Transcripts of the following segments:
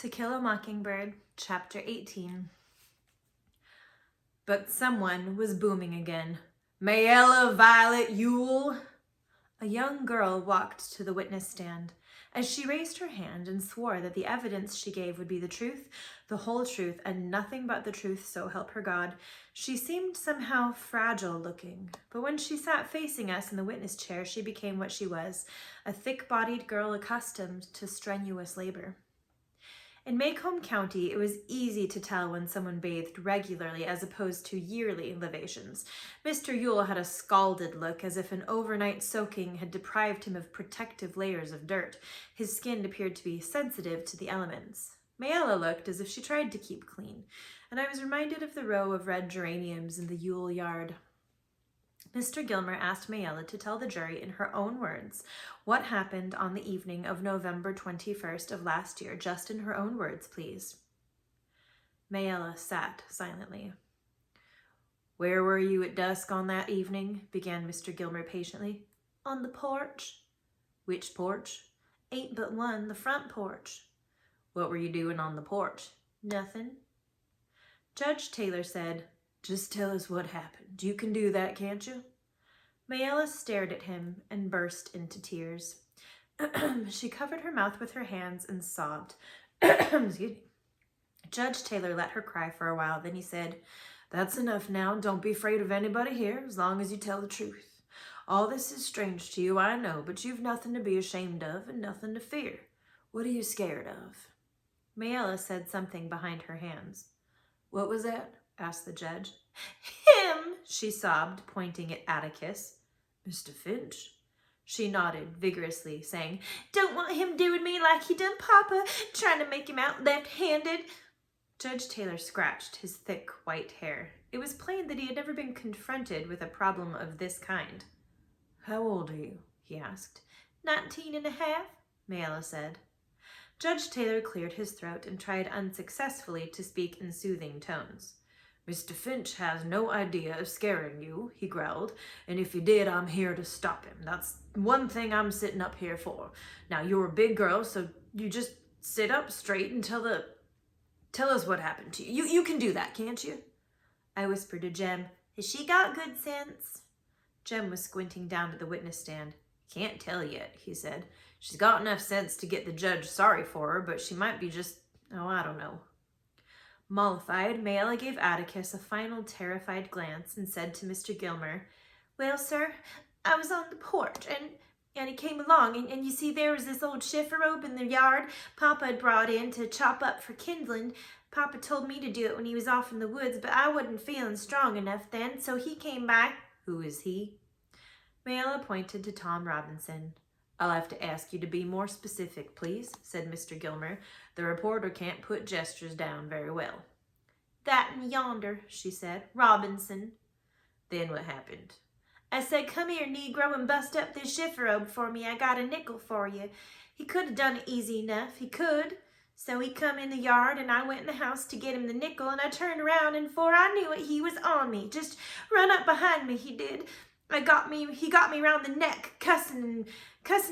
To Kill a Mockingbird, Chapter 18. But someone was booming again. Mayella Violet Yule! A young girl walked to the witness stand. As she raised her hand and swore that the evidence she gave would be the truth, the whole truth, and nothing but the truth, so help her God, she seemed somehow fragile looking. But when she sat facing us in the witness chair, she became what she was, a thick-bodied girl accustomed to strenuous labor. In Macomb County, it was easy to tell when someone bathed regularly as opposed to yearly libations. Mr. Yule had a scalded look, as if an overnight soaking had deprived him of protective layers of dirt. His skin appeared to be sensitive to the elements. Mayella looked as if she tried to keep clean, and I was reminded of the row of red geraniums in the Yule yard. Mr. Gilmer asked Mayella to tell the jury in her own words what happened on the evening of November 21st of last year, just in her own words, please. Mayella sat silently. Where were you at dusk on that evening? Began Mr. Gilmer patiently. On the porch. Which porch? Ain't but one, the front porch. What were you doing on the porch? Nothing. Judge Taylor said, Just tell us what happened. You can do that, can't you? Mayella stared at him and burst into tears. She covered her mouth with her hands and sobbed. Excuse me. Judge Taylor let her cry for a while. Then he said, That's enough now. Don't be afraid of anybody here, as long as you tell the truth. All this is strange to you, I know, but you've nothing to be ashamed of and nothing to fear. What are you scared of? Mayella said something behind her hands. What was that? Asked the judge. Him, she sobbed, pointing at Atticus. Mr. Finch? She nodded vigorously, saying, Don't want him doing me like he done Papa, trying to make him out left-handed. Judge Taylor scratched his thick white hair. It was plain that he had never been confronted with a problem of this kind. How old are you? He asked. 19 and a half, Mayella said. Judge Taylor cleared his throat and tried unsuccessfully to speak in soothing tones. Mr. Finch has no idea of scaring you, he growled, and if he did, I'm here to stop him. That's one thing I'm sitting up here for. Now, you're a big girl, so you just sit up straight and tell us what happened to you. You can do that, can't you? I whispered to Jem, Has she got good sense? Jem was squinting down at the witness stand. Can't tell yet, he said. She's got enough sense to get the judge sorry for her, but she might be just, I don't know. Mollified, Mayella gave Atticus a final terrified glance and said to Mr. Gilmer, Well, sir, I was on the porch, and he came along, and you see there was this old chifferobe in the yard Papa had brought in to chop up for kindling. Papa told me to do it when he was off in the woods, but I wasn't feeling strong enough then, so he came by. Who is he? Mayella pointed to Tom Robinson. I'll have to ask you to be more specific, please, said Mr. Gilmer. The reporter can't put gestures down very well. That and yonder, she said. Robinson. Then what happened? I said, Come here, Negro, and bust up this chifferobe for me. I got a nickel for you. He could have done it easy enough. He could. So he come in the yard, and I went in the house to get him the nickel, and I turned around, and before I knew it, he was on me. Just run up behind me, he did. He got me round the neck, cussing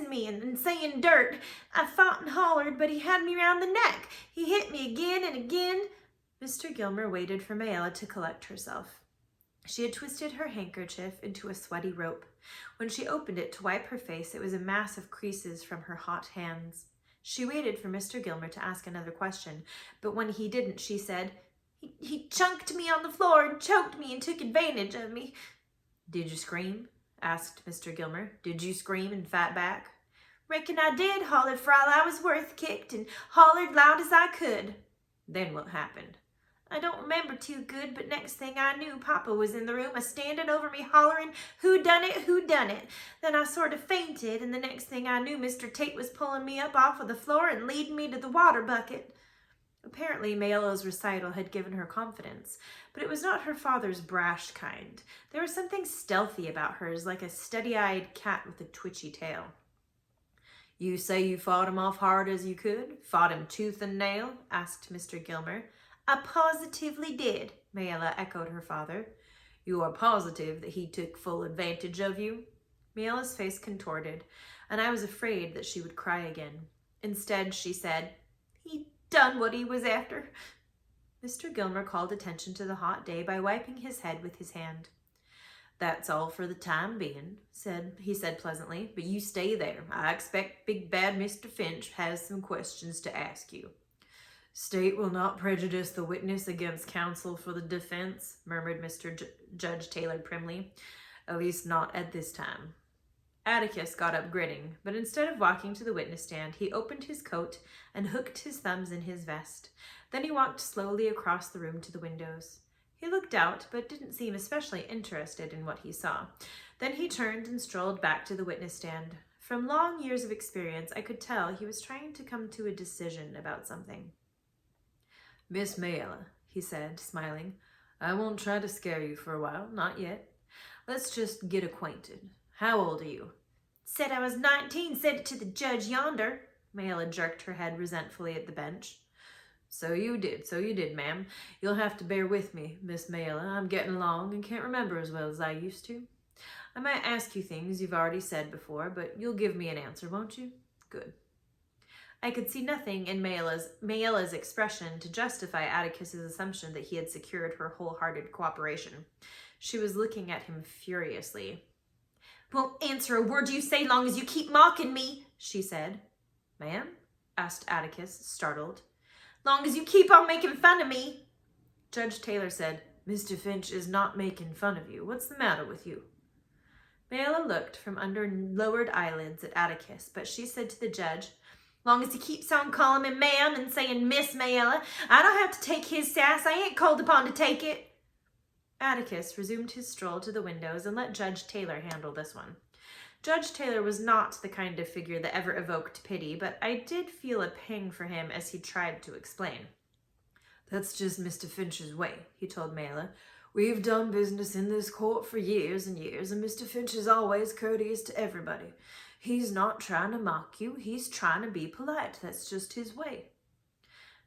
me and saying dirt. I fought and hollered, but he had me round the neck. He hit me again and again. Mr. Gilmer waited for Mayella to collect herself. She had twisted her handkerchief into a sweaty rope. When she opened it to wipe her face, it was a mass of creases from her hot hands. She waited for Mr. Gilmer to ask another question, but when he didn't, she said, He chunked me on the floor and choked me and took advantage of me. Did you scream? Asked Mr. Gilmer. Did you scream and fight back? Reckon I did, hollered for all I was worth, kicked and hollered loud as I could. Then what happened? I don't remember too good, but next thing I knew, Papa was in the room, a-standing over me, hollering, Who done it? Who done it? Then I sort of fainted, and the next thing I knew, Mr. Tate was pulling me up off of the floor and leading me to the water bucket. Apparently, Mayella's recital had given her confidence, but it was not her father's brash kind. There was something stealthy about hers, like a steady-eyed cat with a twitchy tail. You say you fought him off hard as you could? Fought him tooth and nail? Asked Mr. Gilmer. I positively did, Mayella echoed her father. You are positive that he took full advantage of you? Mayella's face contorted, and I was afraid that she would cry again. Instead, she said, He done what he was after. Mr. Gilmer called attention to the hot day by wiping his head with his hand. That's all for the time being, he said pleasantly, but you stay there. I expect big bad Mr. Finch has some questions to ask you. State will not prejudice the witness against counsel for the defense, murmured Mr. Judge Taylor primly. At least not at this time. Atticus got up grinning, but instead of walking to the witness stand, he opened his coat and hooked his thumbs in his vest. Then he walked slowly across the room to the windows. He looked out, but didn't seem especially interested in what he saw. Then he turned and strolled back to the witness stand. From long years of experience, I could tell he was trying to come to a decision about something. Miss Mayella, he said, smiling, I won't try to scare you for a while, not yet. Let's just get acquainted. How old are you? Said I was 19, said it to the judge yonder. Mayella jerked her head resentfully at the bench. So you did, ma'am. You'll have to bear with me, Miss Mayella. I'm getting along and can't remember as well as I used to. I might ask you things you've already said before, but you'll give me an answer, won't you? Good. I could see nothing in Mayella's expression to justify Atticus's assumption that he had secured her wholehearted cooperation. She was looking at him furiously. Won't answer a word you say long as you keep mocking me, she said. Ma'am? Asked Atticus, startled. Long as you keep on making fun of me. Judge Taylor said, Mr. Finch is not making fun of you. What's the matter with you? Mayella looked from under lowered eyelids at Atticus, but she said to the judge, Long as he keeps on calling me ma'am and saying Miss Mayella, I don't have to take his sass. I ain't called upon to take it. Atticus resumed his stroll to the windows and let Judge Taylor handle this one. Judge Taylor was not the kind of figure that ever evoked pity, but I did feel a pang for him as he tried to explain. That's just Mr. Finch's way, he told Mayella. We've done business in this court for years and years, and Mr. Finch is always courteous to everybody. He's not trying to mock you. He's trying to be polite. That's just his way.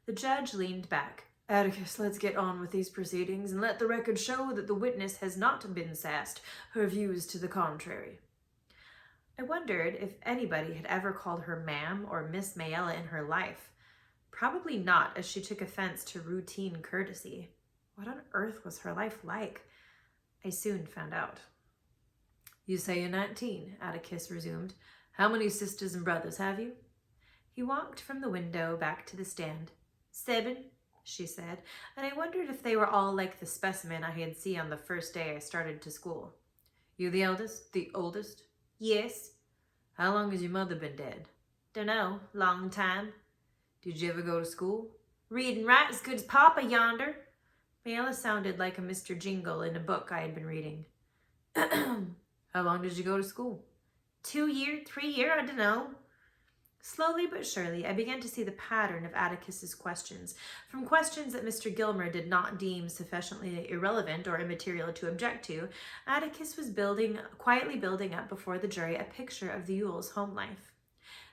The judge leaned back. Atticus, let's get on with these proceedings and let the record show that the witness has not been sassed, her views to the contrary. I wondered if anybody had ever called her ma'am or Miss Mayella in her life. Probably not, as she took offense to routine courtesy. What on earth was her life like? I soon found out. You say you're 19, Atticus resumed. How many sisters and brothers have you? He walked from the window back to the stand. 7, she said, and I wondered if they were all like the specimen I had seen on the first day I started to school. You the eldest? The oldest? Yes. How long has your mother been dead? Dunno. Long time. Did you ever go to school? Read and write as good as Papa yonder. Mayella sounded like a Mr. Jingle in a book I had been reading. How long did you go to school? 2 year, 3 year, I dunno. Slowly but surely, I began to see the pattern of Atticus's questions. From questions that Mr. Gilmer did not deem sufficiently irrelevant or immaterial to object to, Atticus was quietly building up before the jury a picture of the Yules' home life.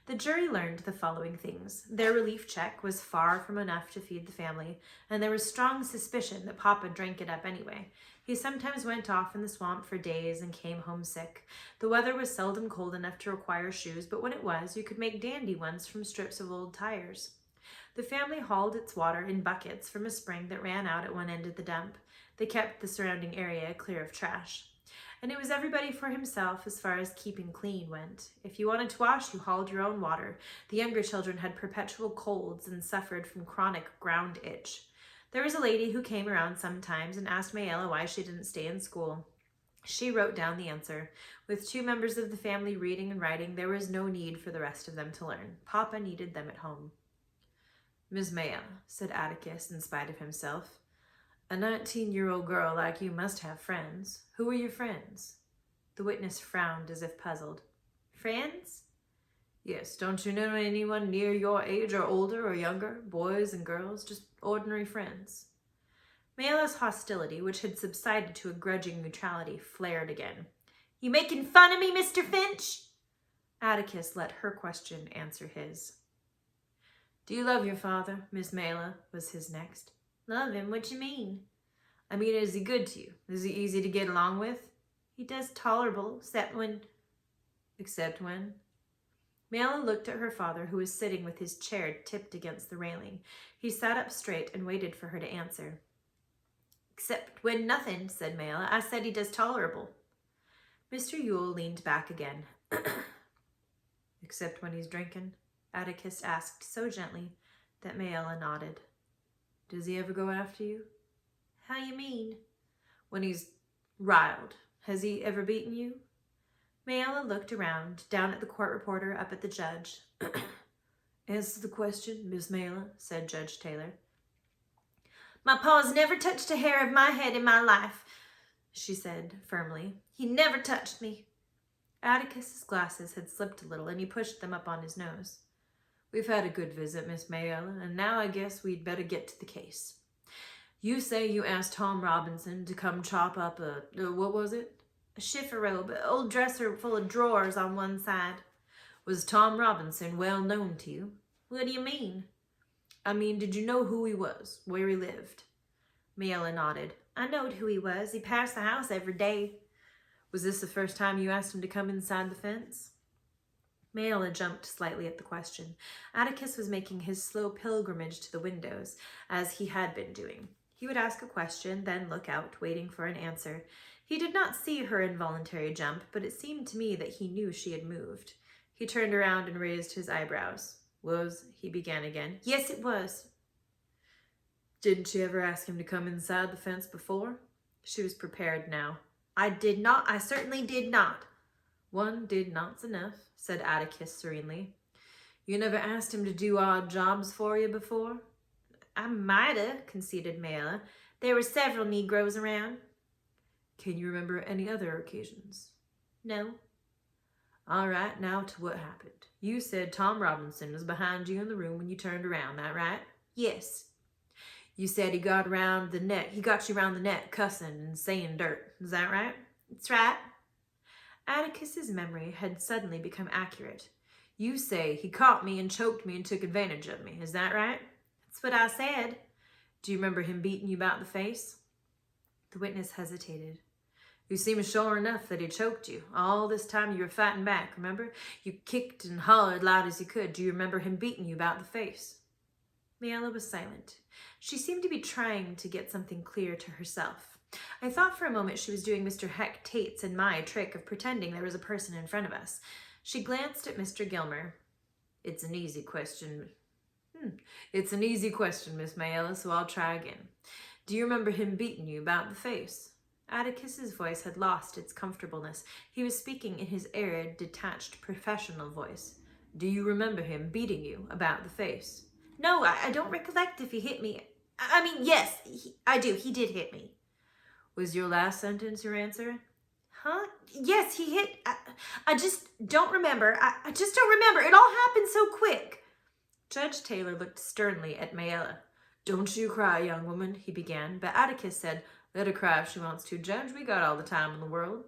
The jury learned the following things. Their relief check was far from enough to feed the family, and there was strong suspicion that Papa drank it up anyway. He sometimes went off in the swamp for days and came home sick. The weather was seldom cold enough to require shoes, but when it was, you could make dandy ones from strips of old tires. The family hauled its water in buckets from a spring that ran out at one end of the dump. They kept the surrounding area clear of trash. And it was everybody for himself as far as keeping clean went. If you wanted to wash, you hauled your own water. The younger children had perpetual colds and suffered from chronic ground itch. There was a lady who came around sometimes and asked Mayella why she didn't stay in school. She wrote down the answer. With 2 members of the family reading and writing, there was no need for the rest of them to learn. Papa needed them at home. Miss Mayella, said Atticus in spite of himself, a 19-year-old girl like you must have friends. Who are your friends? The witness frowned as if puzzled. Friends? Yes, don't you know anyone near your age or older or younger? Boys and girls, just ordinary friends. Mayella's hostility, which had subsided to a grudging neutrality, flared again. You making fun of me, Mr. Finch? Atticus let her question answer his. Do you love your father, Miss Mayella? Was his next. Love him? What you mean? I mean, is he good to you? Is he easy to get along with? He does tolerable, except when... Except when? Mayella looked at her father, who was sitting with his chair tipped against the railing. He sat up straight and waited for her to answer. "Except when nothing," said Mayella. "I said he does tolerable." Mr. Yule leaned back again. "Except when he's drinking?" Atticus asked so gently that Mayella nodded. "Does he ever go after you?" "How you mean?" "When he's riled. Has he ever beaten you?" Mayella looked around, down at the court reporter, up at the judge. "Answer the question, Miss Mayella," said Judge Taylor. "My pa's never touched a hair of my head in my life," she said firmly. "He never touched me." Atticus's glasses had slipped a little, and he pushed them up on his nose. "We've had a good visit, Miss Mayella, and now I guess we'd better get to the case. You say you asked Tom Robinson to come chop up what was it?" "A chifforobe, an old dresser full of drawers on one side." "Was Tom Robinson well known to you?" "What do you mean?" "I mean, did you know who he was, where he lived?" Mayella nodded. "I knowed who he was. He passed the house every day." "Was this the first time you asked him to come inside the fence?" Mayella jumped slightly at the question. Atticus was making his slow pilgrimage to the windows, as he had been doing. He would ask a question, then look out, waiting for an answer. He did not see her involuntary jump, but it seemed to me that he knew she had moved. He turned around and raised his eyebrows. He began again. "Yes, it was." "Didn't you ever ask him to come inside the fence before?" She was prepared now. "I did not. I certainly did not." "One did not's enough," said Atticus serenely. "You never asked him to do odd jobs for you before?" "I mighta," conceded Mayella. "There were several Negroes around." "Can you remember any other occasions?" "No." "All right, now to what happened. You said Tom Robinson was behind you in the room when you turned around, that right?" "Yes." "You said he got you around the neck, cussing and saying dirt. Is that right?" "That's right." Atticus's memory had suddenly become accurate. "You say he caught me and choked me and took advantage of me. Is that right?" "That's what I said." "Do you remember him beating you about the face?" The witness hesitated. "You seem sure enough that he choked you. All this time you were fighting back, remember? You kicked and hollered loud as you could. Do you remember him beating you about the face?" Mayella was silent. She seemed to be trying to get something clear to herself. I thought for a moment she was doing Mr. Heck Tate's and my trick of pretending there was a person in front of us. She glanced at Mr. Gilmer. It's an easy question, Miss Mayella, so I'll try again. Do you remember him beating you about the face?" Atticus's voice had lost its comfortableness. He was speaking in his arid, detached, professional voice. "Do you remember him beating you about the face?" "No, I don't recollect if he hit me. I mean, yes, I do. He did hit me." "Was your last sentence your answer?" "Huh? Yes, he hit. I just don't remember. I just don't remember. It all happened so quick." Judge Taylor looked sternly at Mayella. "Don't you cry, young woman," he began, but Atticus said, "Let her cry if she wants to, Judge. We got all the time in the world."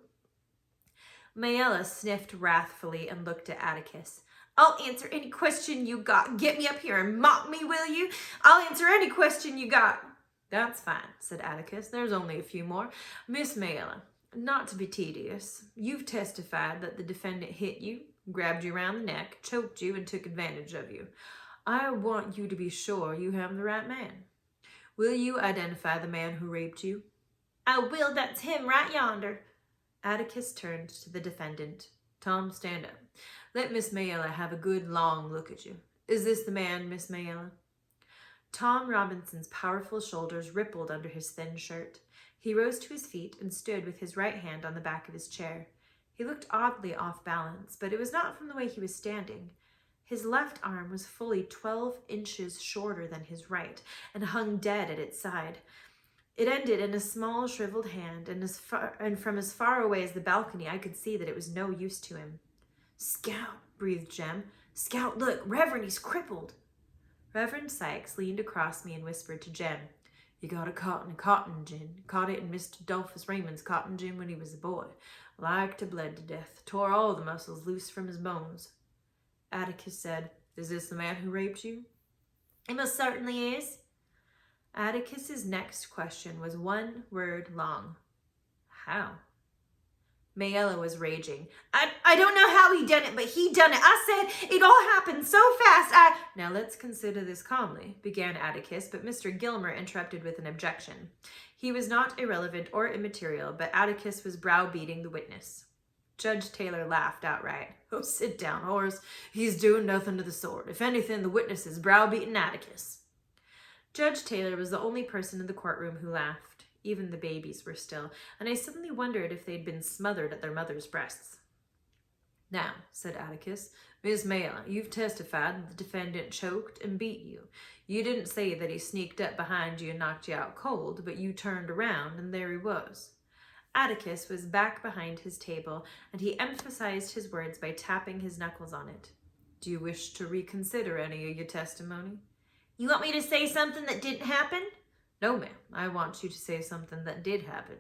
Mayella sniffed wrathfully and looked at Atticus. "I'll answer any question you got. Get me up here and mock me, will you? I'll answer any question you got." "That's fine," said Atticus. "There's only a few more. Miss Mayella, not to be tedious, you've testified that the defendant hit you, grabbed you around the neck, choked you, and took advantage of you. I want you to be sure you have the right man. Will you identify the man who raped you?" "I will. That's him right yonder." Atticus turned to the defendant. "Tom, stand up. Let Miss Mayella have a good long look at you. Is this the man, Miss Mayella?" Tom Robinson's powerful shoulders rippled under his thin shirt. He rose to his feet and stood with his right hand on the back of his chair. He looked oddly off balance, but it was not from the way he was standing. His left arm was fully 12 inches shorter than his right and hung dead at its side. It ended in a small shriveled hand, and from as far away as the balcony I could see that it was no use to him. "Scout," breathed Jem. "Scout, look, Reverend, he's crippled." Reverend Sykes leaned across me and whispered to Jem, "You got a cotton gin. Caught it in Mr. Dolphus Raymond's cotton gin when he was a boy. Liked to bled to death. Tore all the muscles loose from his bones." Atticus said, "Is this the man who raped you?" "It most certainly is." Atticus's next question was one word long. "How?" Mayella was raging. I don't know how he done it, but he done it. I said it all happened so fast. Now let's consider this calmly, began Atticus, but Mr. Gilmer interrupted with an objection. He was not irrelevant or immaterial, but Atticus was browbeating the witness. Judge Taylor laughed outright. Oh, sit down, Horace. He's doing nothing of the sort. If anything, the witness is browbeating Atticus. Judge Taylor was the only person in the courtroom who laughed. Even the babies were still, and I suddenly wondered if they'd been smothered at their mother's breasts. Now, said Atticus, Miss Mayella, you've testified that the defendant choked and beat you. You didn't say that he sneaked up behind you and knocked you out cold, but you turned around and there he was. Atticus was back behind his table, and he emphasized his words by tapping his knuckles on it. Do you wish to reconsider any of your testimony? You want me to say something that didn't happen? No, ma'am. I want you to say something that did happen.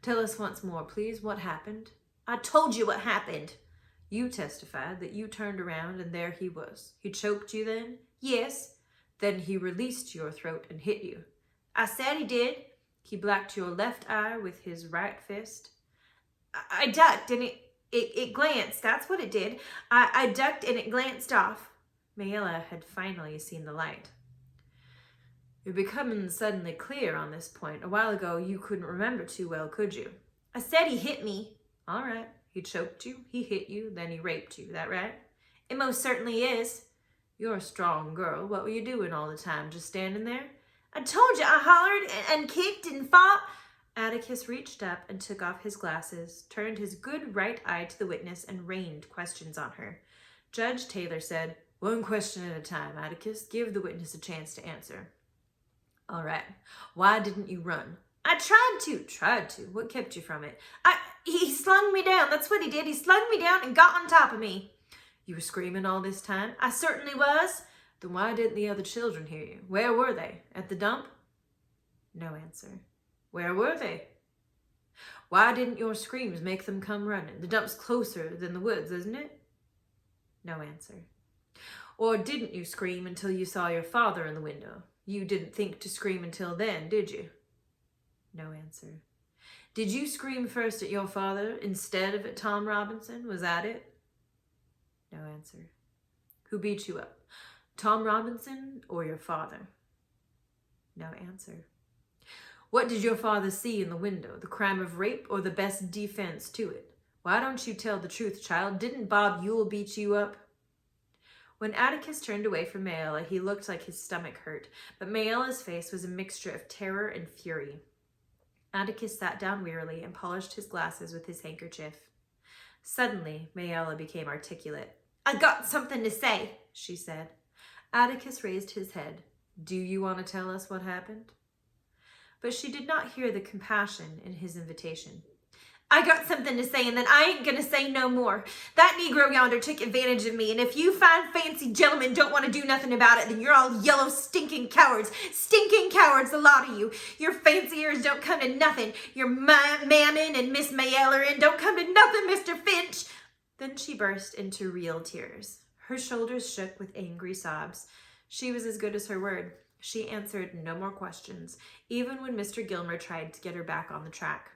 Tell us once more, please, what happened? I told you what happened. You testified that you turned around and there he was. He choked you then? Yes. Then he released your throat and hit you. I said he did. He blacked your left eye with his right fist. I ducked and it glanced. That's what it did. I ducked and it glanced off. Mayella had finally seen the light. You're becoming suddenly clear on this point. A while ago, you couldn't remember too well, could you? I said he hit me. All right. He choked you, he hit you, then he raped you. That right? It most certainly is. You're a strong girl. What were you doing all the time? Just standing there? I told you, I hollered and kicked and fought. Atticus reached up and took off his glasses, turned his good right eye to the witness, and rained questions on her. Judge Taylor said, One question at a time, Atticus. Give the witness a chance to answer. All right. Why didn't you run? I tried to. Tried to? What kept you from it? He slung me down. That's what he did. He slung me down and got on top of me. You were screaming all this time? I certainly was. Then why didn't the other children hear you? Where were they? At the dump? No answer. Where were they? Why didn't your screams make them come running? The dump's closer than the woods, isn't it? No answer. Or didn't you scream until you saw your father in the window? You didn't think to scream until then, did you? No answer. Did you scream first at your father instead of at Tom Robinson? Was that it? No answer. Who beat you up? Tom Robinson or your father? No answer. What did your father see in the window? The crime of rape or the best defense to it? Why don't you tell the truth, child? Didn't Bob Ewell beat you up? When Atticus turned away from Mayella, he looked like his stomach hurt, but Mayella's face was a mixture of terror and fury. Atticus sat down wearily and polished his glasses with his handkerchief. Suddenly, Mayella became articulate. I got something to say, she said. Atticus raised his head. Do you want to tell us what happened? But she did not hear the compassion in his invitation. I got something to say, and then I ain't gonna say no more. That Negro yonder took advantage of me, and if you fine fancy gentlemen don't want to do nothing about it, then you're all yellow stinking cowards, the lot of you. Your fancy ears don't come to nothing. Your Mammon and Miss Mayeller don't come to nothing, Mr. Finch. Then she burst into real tears. Her shoulders shook with angry sobs. She was as good as her word. She answered no more questions, even when Mr. Gilmer tried to get her back on the track.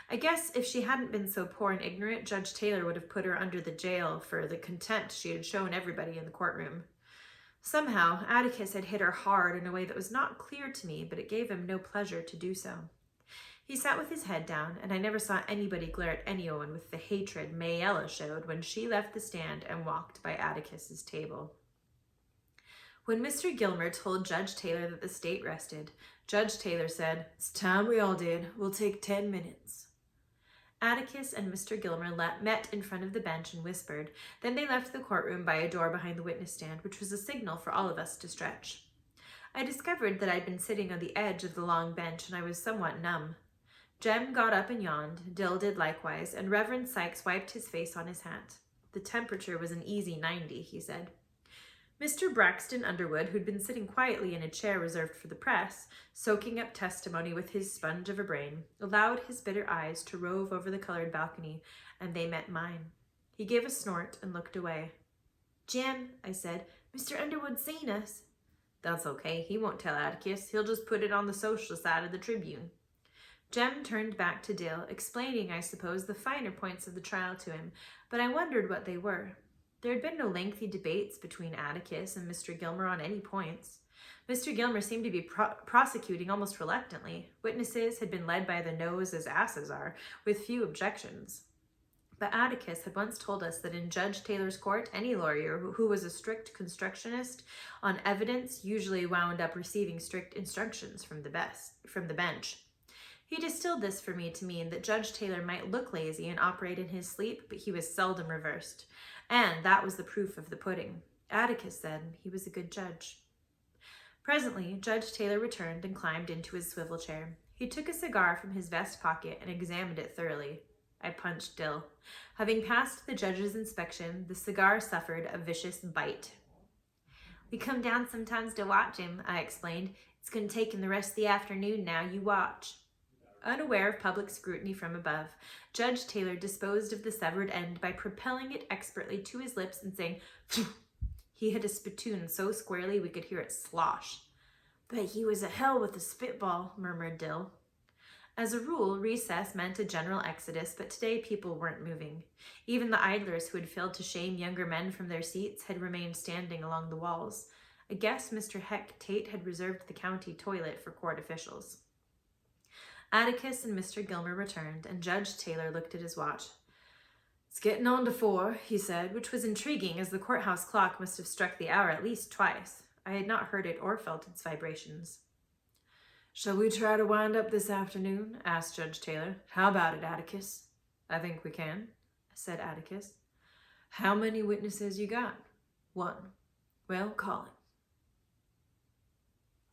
I guess if she hadn't been so poor and ignorant, Judge Taylor would have put her under the jail for the contempt she had shown everybody in the courtroom. Somehow, Atticus had hit her hard in a way that was not clear to me, but it gave him no pleasure to do so. He sat with his head down, and I never saw anybody glare at anyone with the hatred Mayella showed when she left the stand and walked by Atticus's table. When Mr. Gilmer told Judge Taylor that the state rested, Judge Taylor said, It's time we all did. We'll take 10 minutes. Atticus and Mr. Gilmer met in front of the bench and whispered. Then they left the courtroom by a door behind the witness stand, which was a signal for all of us to stretch. I discovered that I'd been sitting on the edge of the long bench, and I was somewhat numb. Jem got up and yawned, Dill did likewise, and Reverend Sykes wiped his face on his hat. The temperature was an easy 90, he said. Mr. Braxton Underwood, who'd been sitting quietly in a chair reserved for the press, soaking up testimony with his sponge of a brain, allowed his bitter eyes to rove over the colored balcony, and they met mine. He gave a snort and looked away. Jim, I said, Mr. Underwood's seen us. That's okay. He won't tell Atticus. He'll just put it on the social side of the Tribune. Jem turned back to Dill, explaining, I suppose, the finer points of the trial to him, but I wondered what they were. There had been no lengthy debates between Atticus and Mr. Gilmer on any points. Mr. Gilmer seemed to be prosecuting almost reluctantly. Witnesses had been led by the nose as asses are, with few objections. But Atticus had once told us that in Judge Taylor's court, any lawyer who was a strict constructionist on evidence usually wound up receiving strict instructions from the bench. He distilled this for me to mean that Judge Taylor might look lazy and operate in his sleep, but he was seldom reversed. And that was the proof of the pudding. Atticus said he was a good judge. Presently, Judge Taylor returned and climbed into his swivel chair. He took a cigar from his vest pocket and examined it thoroughly. I punched Dill. Having passed the judge's inspection, the cigar suffered a vicious bite. "We come down sometimes to watch him," I explained. "It's going to take him the rest of the afternoon now. You watch." Unaware of public scrutiny from above, Judge Taylor disposed of the severed end by propelling it expertly to his lips and saying, "Phew." He hit a spittoon so squarely we could hear it slosh. "Bet he was a hell with a spitball," murmured Dill. As a rule, recess meant a general exodus, but today people weren't moving. Even the idlers who had failed to shame younger men from their seats had remained standing along the walls. I guess Mr. Heck Tate had reserved the county toilet for court officials. Atticus and Mr. Gilmer returned, and Judge Taylor looked at his watch. "It's getting on to 4, he said, which was intriguing, as the courthouse clock must have struck the hour at least twice. I had not heard it or felt its vibrations. "Shall we try to wind up this afternoon?" asked Judge Taylor. "How about it, Atticus?" "I think we can," said Atticus. "How many witnesses you got?" "1. "Well, call it."